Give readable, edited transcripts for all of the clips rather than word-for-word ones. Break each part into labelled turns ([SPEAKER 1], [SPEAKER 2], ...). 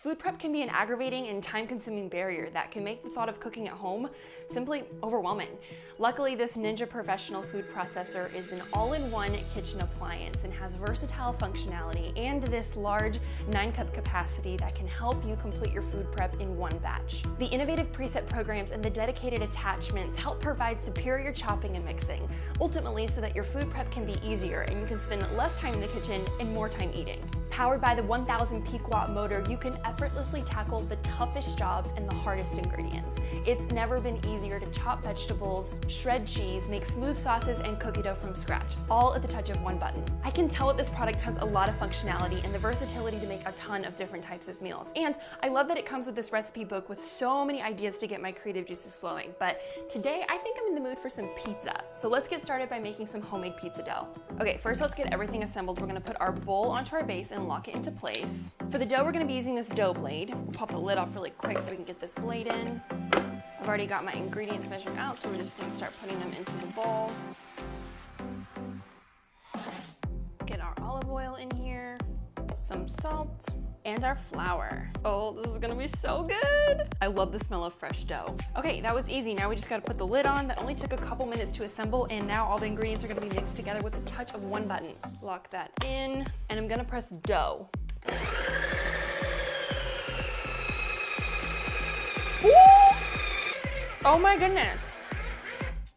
[SPEAKER 1] Food prep can be an aggravating and time-consuming barrier that can make the thought of cooking at home simply overwhelming. Luckily, this Ninja Professional food processor is an all-in-one kitchen appliance and has versatile functionality and this large 9-cup capacity that can help you complete your food prep in one batch. The innovative preset programs and the dedicated attachments help provide superior chopping and mixing, ultimately so that your food prep can be easier and you can spend less time in the kitchen and more time eating. Powered by the 1000 peak watt motor, you can effortlessly tackle the toughest jobs and the hardest ingredients. It's never been easier to chop vegetables, shred cheese, make smooth sauces, and cookie dough from scratch, all at the touch of one button. I can tell that this product has a lot of functionality and the versatility to make a ton of different types of meals. And I love that it comes with this recipe book with so many ideas to get my creative juices flowing. But today, I think I'm in the mood for some pizza. So let's get started by making some homemade pizza dough. Okay, first let's get everything assembled. We're gonna put our bowl onto our base and lock it into place. For the dough, we're gonna be using this dough blade. We'll pop the lid off really quick so we can get this blade in. I've already got my ingredients measured out, so we're just gonna start putting them into the bowl. Get our olive oil in here, some salt, and our flour. Oh, this is gonna be so good. I love the smell of fresh dough. Okay, that was easy. Now we just gotta put the lid on. That only took a couple minutes to assemble, and now all the ingredients are gonna be mixed together with the touch of one button. Lock that in, and I'm gonna press dough. Woo! Oh my goodness.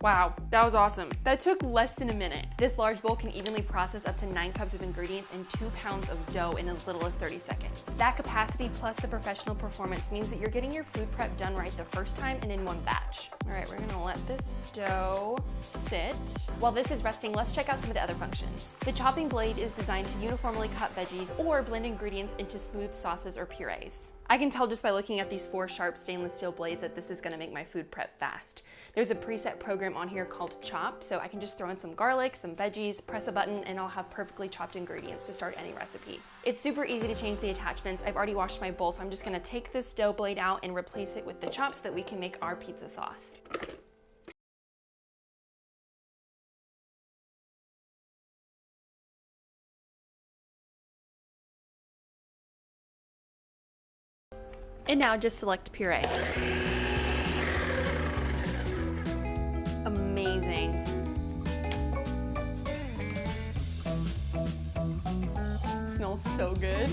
[SPEAKER 1] Wow, that was awesome. That took less than a minute. This large bowl can evenly process up to 9 cups of ingredients and 2 pounds of dough in as little as 30 seconds. That capacity plus the professional performance means that you're getting your food prep done right the first time and in one batch. All right, we're gonna let this dough sit. While this is resting, let's check out some of the other functions. The chopping blade is designed to uniformly cut veggies or blend ingredients into smooth sauces or purees. I can tell just by looking at these 4 sharp stainless steel blades that this is gonna make my food prep fast. There's a preset program on here called Chop, so I can just throw in some garlic, some veggies, press a button, and I'll have perfectly chopped ingredients to start any recipe. It's super easy to change the attachments. I've already washed my bowl, so I'm just gonna take this dough blade out and replace it with the Chop so that we can make our pizza sauce. And now just select puree. Amazing. It smells so good.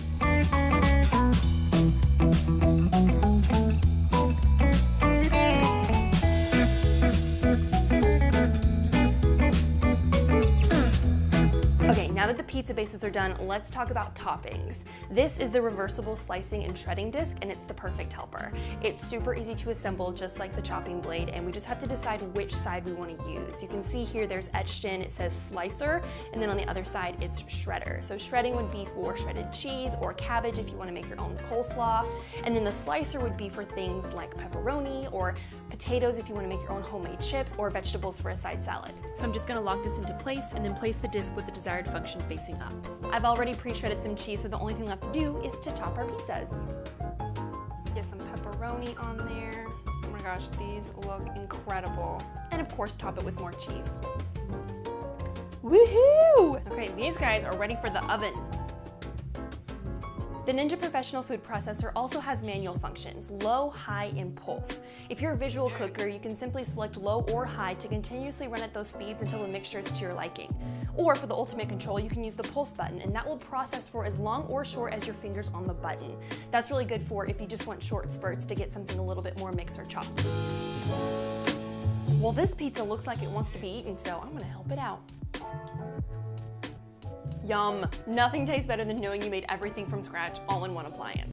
[SPEAKER 1] Okay, now that the pizza bases are done, let's talk about toppings. This is the reversible slicing and shredding disc, and it's the perfect helper. It's super easy to assemble, just like the chopping blade, and we just have to decide which side we want to use. You can see here there's etched in, it says slicer, and then on the other side it's shredder. So shredding would be for shredded cheese or cabbage if you want to make your own coleslaw, and then the slicer would be for things like pepperoni or potatoes if you want to make your own homemade chips or vegetables for a side salad. So I'm just going to lock this into place and then place the disc with the desired function facing up. I've already pre-shredded some cheese, so the only thing left to do is to top our pizzas. Get some pepperoni on there. Oh my gosh, these look incredible. And of course, top it with more cheese. Woohoo! Okay, these guys are ready for the oven. The Ninja Professional food processor also has manual functions, low, high, and pulse. If you're a visual cooker, you can simply select low or high to continuously run at those speeds until the mixture is to your liking. Or for the ultimate control, you can use the pulse button, and that will process for as long or short as your fingers on the button. That's really good for if you just want short spurts to get something a little bit more mix or chopped. Well, this pizza looks like it wants to be eaten, so I'm gonna help it out. Yum! Nothing tastes better than knowing you made everything from scratch all in one appliance.